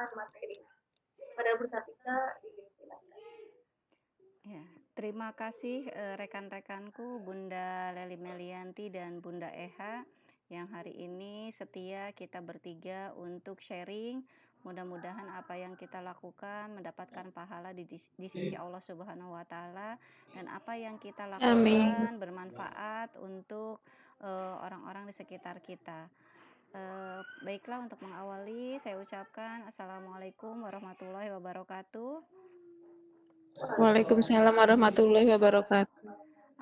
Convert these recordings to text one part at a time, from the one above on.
mendengarkan materi. Pada Bersabda dipersilakan. Ya, terima kasih rekan-rekanku Bunda Leli Melianti dan Bunda Eha yang hari ini setia kita bertiga untuk sharing. Mudah-mudahan apa yang kita lakukan mendapatkan pahala di sisi Allah Subhanahu wa Ta'ala, dan apa yang kita Amin. lakukan bermanfaat untuk orang-orang di sekitar kita. Baiklah, untuk mengawali saya ucapkan Assalamualaikum warahmatullahi wabarakatuh. Waalaikumsalam warahmatullahi wabarakatuh.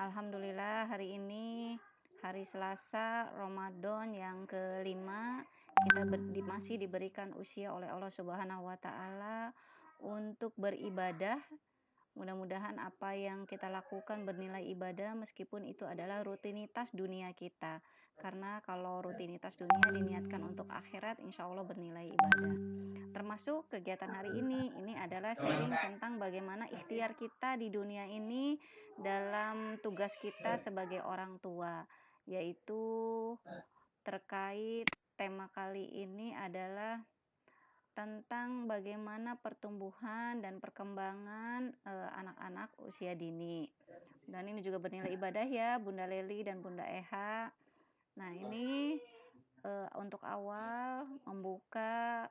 Alhamdulillah, hari ini hari Selasa Ramadan yang kelima, kita masih diberikan usia oleh Allah Subhanahu wa Ta'ala untuk beribadah. Mudah-mudahan apa yang kita lakukan bernilai ibadah meskipun itu adalah rutinitas dunia kita. Karena kalau rutinitas dunia diniatkan untuk akhirat, insya Allah bernilai ibadah. Termasuk kegiatan hari ini adalah sharing tentang bagaimana ikhtiar kita di dunia ini dalam tugas kita sebagai orang tua, yaitu terkait tema kali ini adalah tentang bagaimana pertumbuhan dan perkembangan anak-anak usia dini. Dan ini juga bernilai ibadah ya, Bunda Leli dan Bunda Eha. Nah, ini untuk awal membuka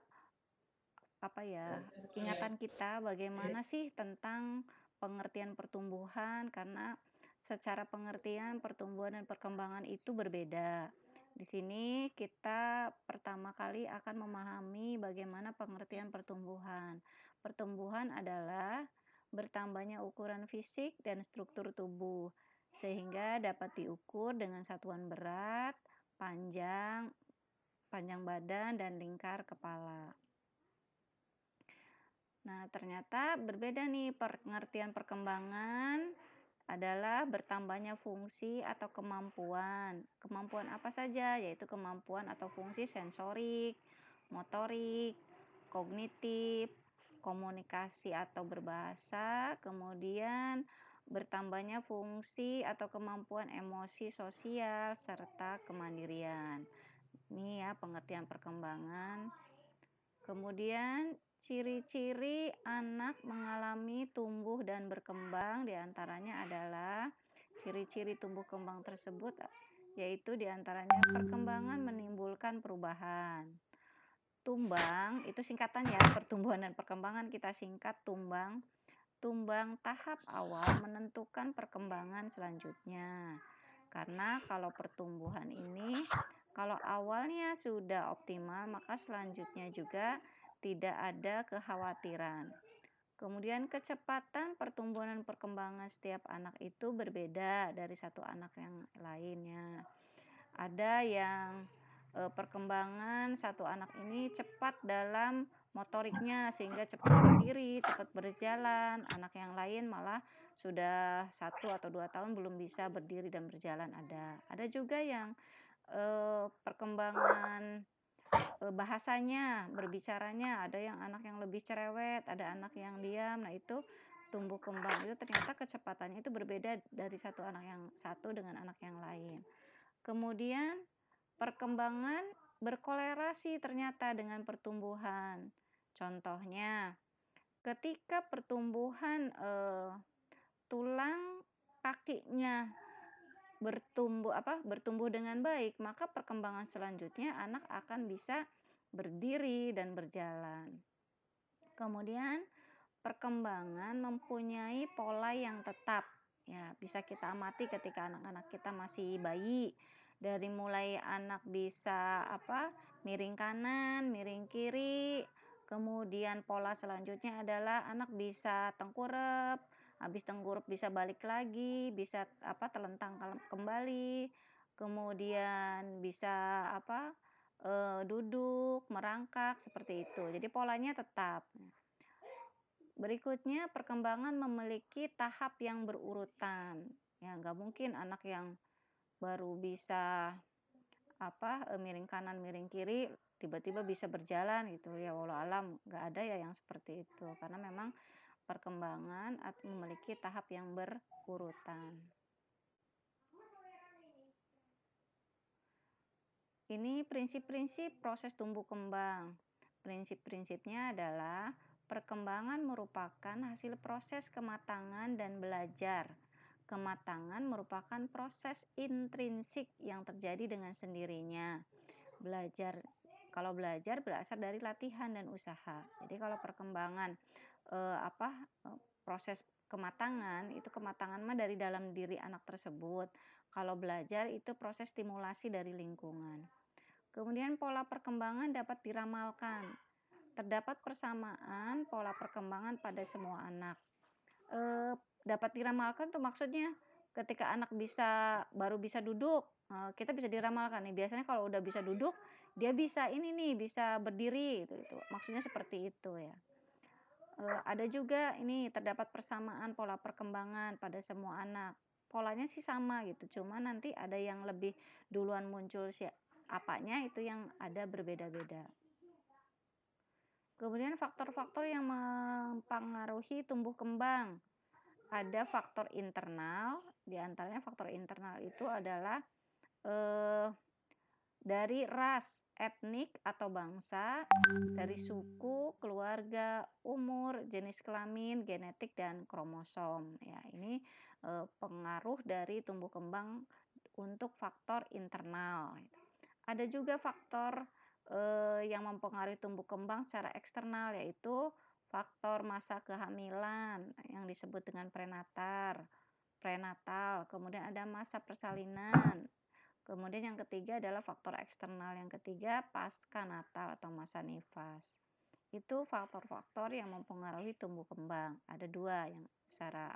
ingatan kita bagaimana sih tentang pengertian pertumbuhan, karena secara pengertian pertumbuhan dan perkembangan itu berbeda. Di sini kita pertama kali akan memahami bagaimana pengertian pertumbuhan. Pertumbuhan adalah bertambahnya ukuran fisik dan struktur tubuh sehingga dapat diukur dengan satuan berat, panjang badan dan lingkar kepala. Nah, ternyata berbeda nih pengertian perkembangan adalah bertambahnya fungsi atau kemampuan. Kemampuan apa saja? Yaitu kemampuan atau fungsi sensorik, motorik, kognitif, komunikasi atau berbahasa, kemudian bertambahnya fungsi atau kemampuan emosi sosial, serta kemandirian. Ini ya pengertian perkembangan. Kemudian ciri-ciri anak mengalami tumbuh dan berkembang diantaranya adalah ciri-ciri tumbuh kembang tersebut, yaitu diantaranya perkembangan menimbulkan perubahan. Tumbang itu singkatan ya, pertumbuhan dan perkembangan kita singkat tumbang. Tumbang tahap awal menentukan perkembangan selanjutnya. Karena kalau pertumbuhan ini, kalau awalnya sudah optimal, maka selanjutnya juga tidak ada kekhawatiran. Kemudian kecepatan pertumbuhan dan perkembangan setiap anak itu berbeda dari satu anak yang lainnya. Ada yang perkembangan satu anak ini cepat dalam motoriknya sehingga cepat berdiri, cepat berjalan. Anak yang lain malah sudah 1 atau 2 tahun belum bisa berdiri dan berjalan ada. Ada juga yang perkembangan bahasanya, berbicaranya, ada yang anak yang lebih cerewet, ada anak yang diam. Nah, itu tumbuh kembang itu ternyata kecepatannya itu berbeda dari satu anak yang satu dengan anak yang lain. Kemudian perkembangan berkolerasi ternyata dengan pertumbuhan. Contohnya, ketika pertumbuhan tulang kakinya bertumbuh dengan baik, maka perkembangan selanjutnya anak akan bisa berdiri dan berjalan. Kemudian perkembangan mempunyai pola yang tetap. Ya, bisa kita amati ketika anak-anak kita masih bayi. Dari mulai anak bisa miring kanan, miring kiri. Kemudian pola selanjutnya adalah anak bisa tengkurap, habis tengkurap bisa balik lagi, bisa telentang kembali. Kemudian bisa duduk, merangkak seperti itu. Jadi polanya tetap. Berikutnya perkembangan memiliki tahap yang berurutan. Ya, nggak mungkin anak yang baru bisa miring kanan, miring kiri tiba-tiba bisa berjalan gitu ya. Walau alam nggak ada ya yang seperti itu, karena memang perkembangan memiliki tahap yang berurutan. Ini prinsip-prinsip proses tumbuh kembang. Prinsip-prinsipnya adalah perkembangan merupakan hasil proses kematangan dan belajar. Kematangan merupakan proses intrinsik yang terjadi dengan sendirinya. Kalau belajar berasal dari latihan dan usaha. Jadi kalau perkembangan eh, apa proses kematangan itu kematangan mah dari dalam diri anak tersebut. Kalau belajar itu proses stimulasi dari lingkungan. Kemudian pola perkembangan dapat diramalkan. Terdapat persamaan pola perkembangan pada semua anak. Dapat diramalkan tuh maksudnya ketika anak baru bisa duduk, kita bisa diramalkan nih. Biasanya kalau udah bisa duduk, dia bisa ini nih, bisa berdiri gitu. Maksudnya seperti itu ya. Ada juga ini terdapat persamaan pola perkembangan pada semua anak. Polanya sih sama gitu, cuma nanti ada yang lebih duluan muncul apanya itu yang ada berbeda-beda. Kemudian faktor-faktor yang mempengaruhi tumbuh kembang. Ada faktor internal, diantaranya faktor internal itu adalah dari ras, etnik atau bangsa, dari suku, keluarga, umur, jenis kelamin, genetik dan kromosom. Ya, ini pengaruh dari tumbuh kembang untuk faktor internal. Ada juga faktor yang mempengaruhi tumbuh kembang secara eksternal, yaitu faktor masa kehamilan yang disebut dengan prenatal, kemudian ada masa persalinan. Kemudian yang ketiga adalah faktor eksternal. Yang ketiga pasca natal atau masa nifas. Itu faktor-faktor yang mempengaruhi tumbuh kembang. Ada dua yang secara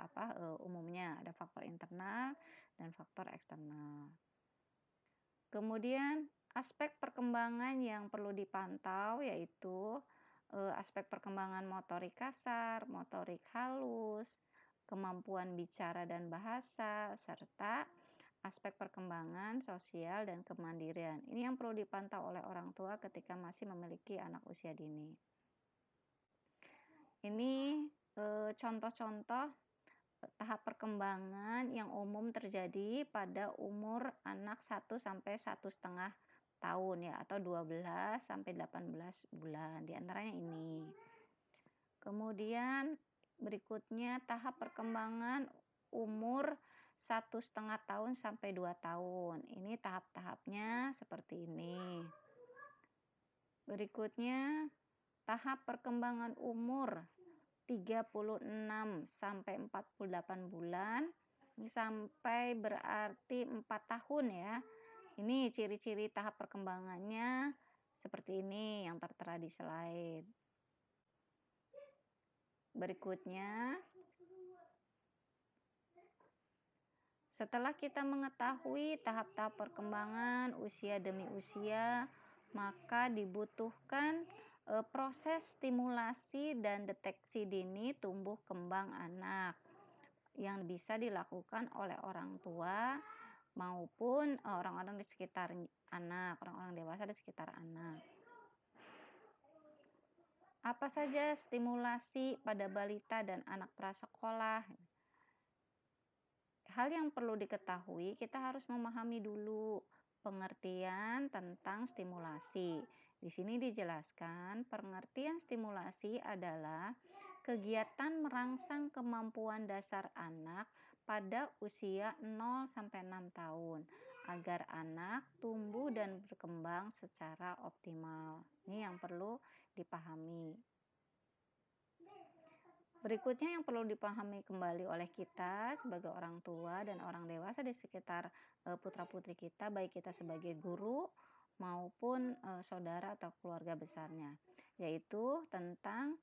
umumnya, ada faktor internal dan faktor eksternal. Kemudian aspek perkembangan yang perlu dipantau yaitu aspek perkembangan motorik kasar, motorik halus, kemampuan bicara dan bahasa, serta aspek perkembangan sosial dan kemandirian. Ini yang perlu dipantau oleh orang tua ketika masih memiliki anak usia dini. Ini contoh-contoh tahap perkembangan yang umum terjadi pada umur anak 1 sampai 1,5 tahun ya, atau 12 sampai 18 bulan. Di antaranya ini. Kemudian berikutnya tahap perkembangan umur 1,5 tahun sampai 2 tahun. Ini tahap-tahapnya seperti ini. Berikutnya tahap perkembangan umur 36 sampai 48 bulan. Ini sampai berarti 4 tahun ya. Ini ciri-ciri tahap perkembangannya seperti ini yang tertera di slide. Berikutnya, setelah kita mengetahui tahap-tahap perkembangan usia demi usia, maka dibutuhkan proses stimulasi dan deteksi dini tumbuh kembang anak yang bisa dilakukan oleh orang tua maupun orang-orang di sekitar anak, orang-orang dewasa di sekitar anak. Apa saja stimulasi pada balita dan anak prasekolah? Hal yang perlu diketahui, kita harus memahami dulu pengertian tentang stimulasi. Di sini dijelaskan, pengertian stimulasi adalah kegiatan merangsang kemampuan dasar anak pada usia 0 sampai 6 tahun agar anak tumbuh dan berkembang secara optimal. Ini yang perlu dipahami. Berikutnya yang perlu dipahami kembali oleh kita sebagai orang tua dan orang dewasa di sekitar putra-putri kita, baik kita sebagai guru maupun saudara atau keluarga besarnya, yaitu tentang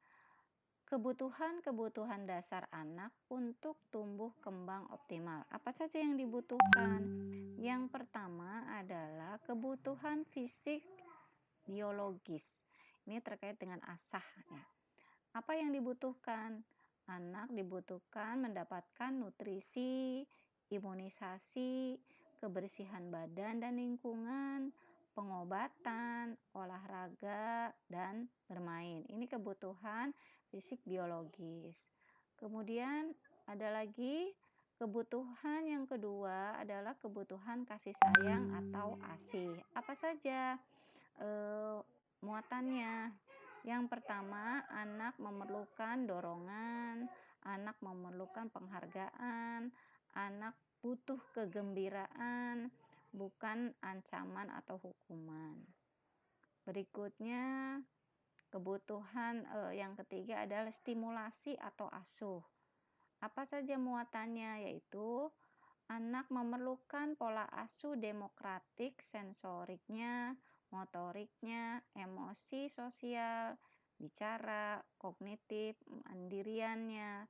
kebutuhan-kebutuhan dasar anak untuk tumbuh kembang optimal. Apa saja yang dibutuhkan? Yang pertama adalah kebutuhan fisik biologis. Ini terkait dengan asahnya. Apa yang dibutuhkan? Anak dibutuhkan mendapatkan nutrisi, imunisasi, kebersihan badan dan lingkungan, pengobatan, olahraga, dan bermain. Ini kebutuhan fisik biologis. Kemudian ada lagi kebutuhan yang kedua adalah kebutuhan kasih sayang atau ASih. Apa saja muatannya? Yang pertama, anak memerlukan dorongan, anak memerlukan penghargaan, anak butuh kegembiraan, bukan ancaman atau hukuman. Berikutnya, kebutuhan yang ketiga adalah stimulasi atau asuh. Apa saja muatannya? Yaitu anak memerlukan pola asuh demokratik, sensoriknya, motoriknya, emosi sosial, bicara, kognitif, mandiriannya,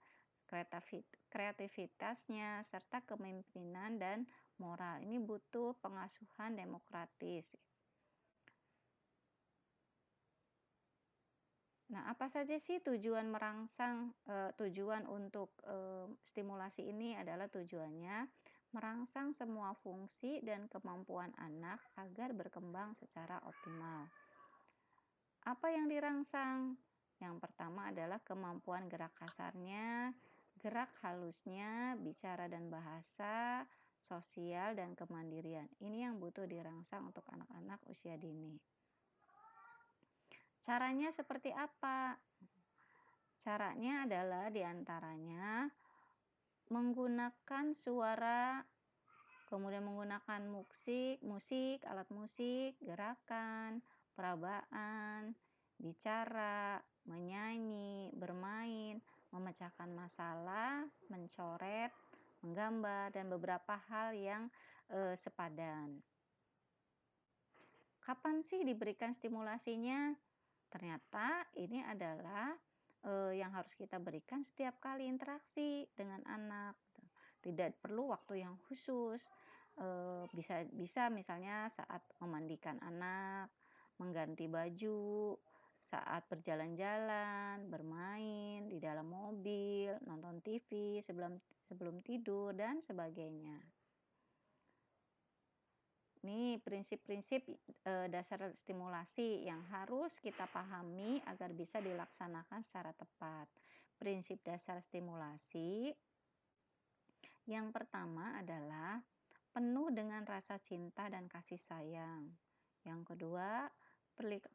kreativitasnya, serta kepemimpinan dan moral. Ini butuh pengasuhan demokratis. Nah, apa saja sih tujuan merangsang, tujuan untuk stimulasi ini adalah tujuannya merangsang semua fungsi dan kemampuan anak agar berkembang secara optimal. Apa yang dirangsang? Yang pertama adalah kemampuan gerak kasarnya, gerak halusnya, bicara dan bahasa, sosial dan kemandirian. Ini yang butuh dirangsang untuk anak-anak usia dini. Caranya seperti apa? Caranya adalah diantaranya menggunakan suara, kemudian menggunakan musik, alat musik, gerakan, perabaan, bicara, menyanyi, bermain, memecahkan masalah, mencoret, menggambar, dan beberapa hal yang sepadan. Kapan sih diberikan stimulasinya? Ternyata ini adalah yang harus kita berikan setiap kali interaksi dengan anak. Tidak perlu waktu yang khusus. Bisa misalnya saat memandikan anak, mengganti baju, saat berjalan-jalan, bermain di dalam mobil, nonton TV sebelum tidur dan sebagainya. Ini prinsip-prinsip dasar stimulasi yang harus kita pahami agar bisa dilaksanakan secara tepat. Prinsip dasar stimulasi yang pertama adalah penuh dengan rasa cinta dan kasih sayang. Yang kedua,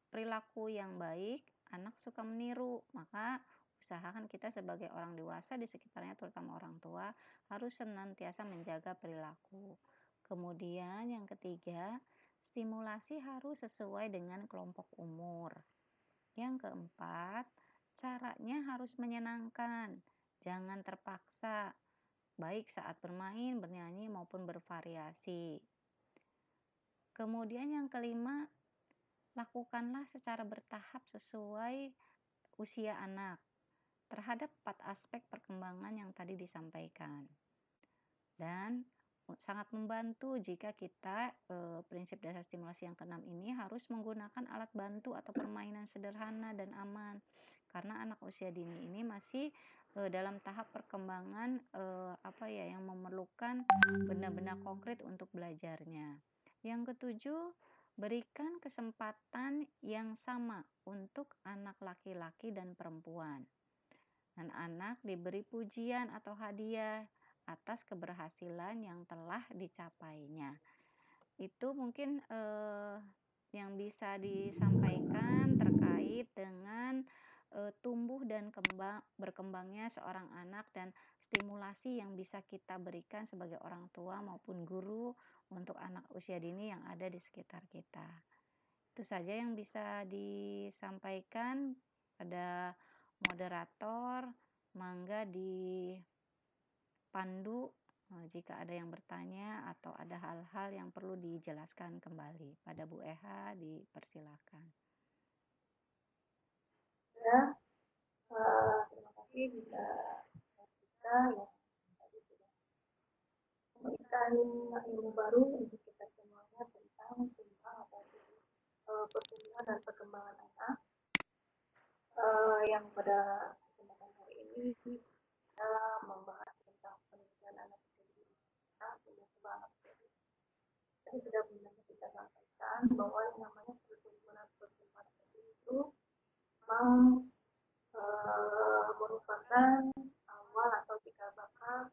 perilaku yang baik, anak suka meniru, maka usahakan kita sebagai orang dewasa di sekitarnya, terutama orang tua, harus senantiasa menjaga perilaku. Kemudian yang ketiga, stimulasi harus sesuai dengan kelompok umur. Yang keempat, caranya harus menyenangkan, jangan terpaksa, baik saat bermain, bernyanyi, maupun bervariasi. Kemudian yang kelima, lakukanlah secara bertahap sesuai usia anak terhadap 4 aspek perkembangan yang tadi disampaikan. Dan sangat membantu jika kita prinsip dasar stimulasi yang keenam ini harus menggunakan alat bantu atau permainan sederhana dan aman karena anak usia dini ini masih dalam tahap perkembangan yang memerlukan benda-benda konkret untuk belajarnya. Yang ketujuh, berikan kesempatan yang sama untuk anak laki-laki dan perempuan. Dan anak diberi pujian atau hadiah atas keberhasilan yang telah dicapainya. Itu mungkin yang bisa disampaikan terkait dengan tumbuh dan berkembangnya seorang anak dan stimulasi yang bisa kita berikan sebagai orang tua maupun guru untuk anak usia dini yang ada di sekitar kita. Itu saja yang bisa disampaikan pada moderator. Mangga dipandu jika ada yang bertanya atau ada hal-hal yang perlu dijelaskan kembali. Pada Bu Eha dipersilakan. Ya, terima kasih bisa kita yang tadi sudah memberikan ilmu baru untuk kita semuanya tentang pertumbuhan dan perkembangan anak. Yang pada kesempatan hari ini kita membahas tentang pendidikan anak usia dini. Tadi sudah benar kita sampaikan bahwa yang namanya pertumbuhan itu memang merupakan awal atau cikal bakal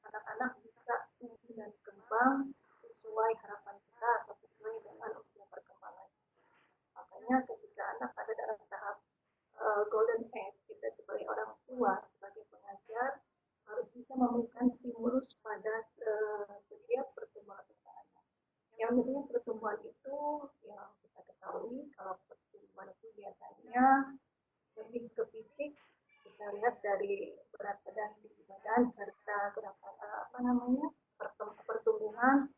anak-anak bisa tumbuh dan berkembang sesuai harapan kita atau sesuai dengan usia perkembangan. Makanya ketika ketika anak ada dalam tahap golden age, kita sebagai orang tua, sebagai pengajar harus bisa memberikan stimulus pada setiap pertumbuhan anak. Yang namanya pertumbuhan itu yang kita ketahui kalau pertumbuhan itu biasanya lebih ke fisik, kita lihat dari berat badan, tinggi badan, serta pertumbuhan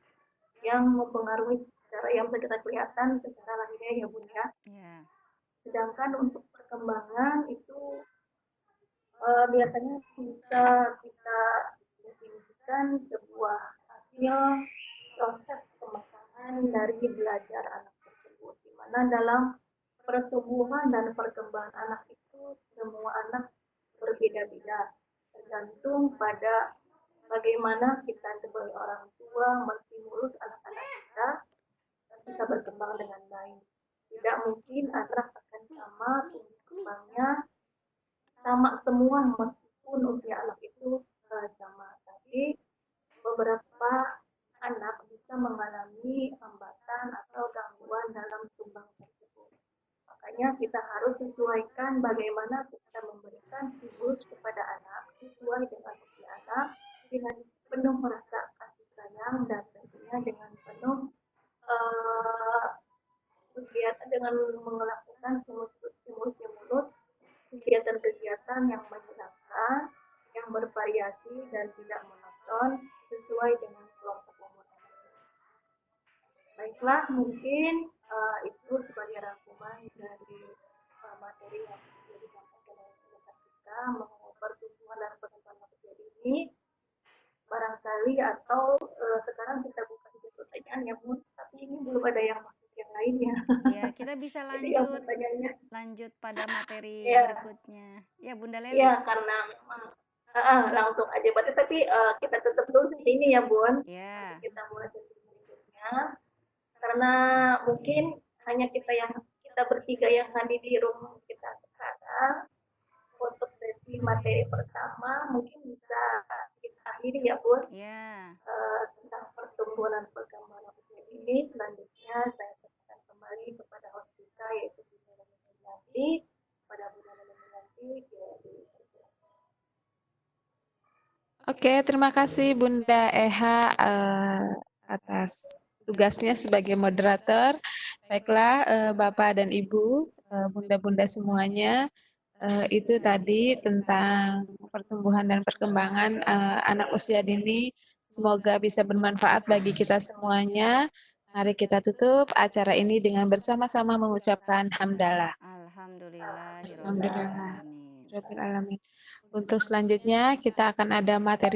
yang mempengaruhi secara yang bisa kita kelihatan secara lahiriah ya Bun ya. Ya. Sedangkan untuk perkembangan itu biasanya bisa kita definisikan sebuah hasil proses pematangan dari belajar anak tersebut, di mana dalam pertumbuhan dan perkembangan anak itu semua anak berbeda-beda, tergantung pada bagaimana kita sebagai orang tua menstimulus anak-anak kita bisa berkembang dengan baik. Tidak mungkin anak akan sama tumbuh kembangnya sama semua meskipun usia anak itu sama. Tapi beberapa anak bisa mengalami hambatan atau gangguan dalam kembang tersebut. Makanya kita harus sesuaikan bagaimana kita memberikan stimulus kepada anak sesuai dengan usia anak dengan penuh rasa kasih sayang dan tentunya dengan penuh kegiatan dengan melakukan stimulus kegiatan-kegiatan yang menyenangkan, yang bervariasi dan tidak monoton sesuai dengan kelompok umur anak. Baiklah, mungkin itu sebagai rangkuman dari materi yang sudah disampaikan oleh kita mengenai pertumbuhan dan perkembangan usia dini. Barangkali atau sekarang kita buka sedikit pertanyaan ya Bun, tapi ini belum ada yang masuk yang lainnya. Ya, kita bisa Jadi yang lanjut pertanyaannya lanjut pada materi ya, berikutnya. Ya, Bunda Leli. ya karena memang langsung aja. Berarti tapi kita tetap dulu sini ya Bun. Ya. Nanti kita mulai sesi berikutnya. Karena mungkin hanya kita bertiga yang hadir di rumah kita sekarang. Untuk sesi materi pertama mungkin bisa kita akhiri ya Bun. Ya. Tentang pertumbuhan dan perkembangan usia ini. Selanjutnya saya serahkan kembali kepada host kita yaitu Bunda Leli. Pada Bunda Leli Oke, terima kasih Bunda Eha atas tugasnya sebagai moderator. Baiklah, Bapak dan Ibu, Bunda-Bunda semuanya, itu tadi tentang pertumbuhan dan perkembangan anak usia dini. Semoga bisa bermanfaat bagi kita semuanya. Mari kita tutup acara ini dengan bersama-sama mengucapkan hamdalah. Alhamdulillahirobbilalamin. Untuk selanjutnya kita akan ada materi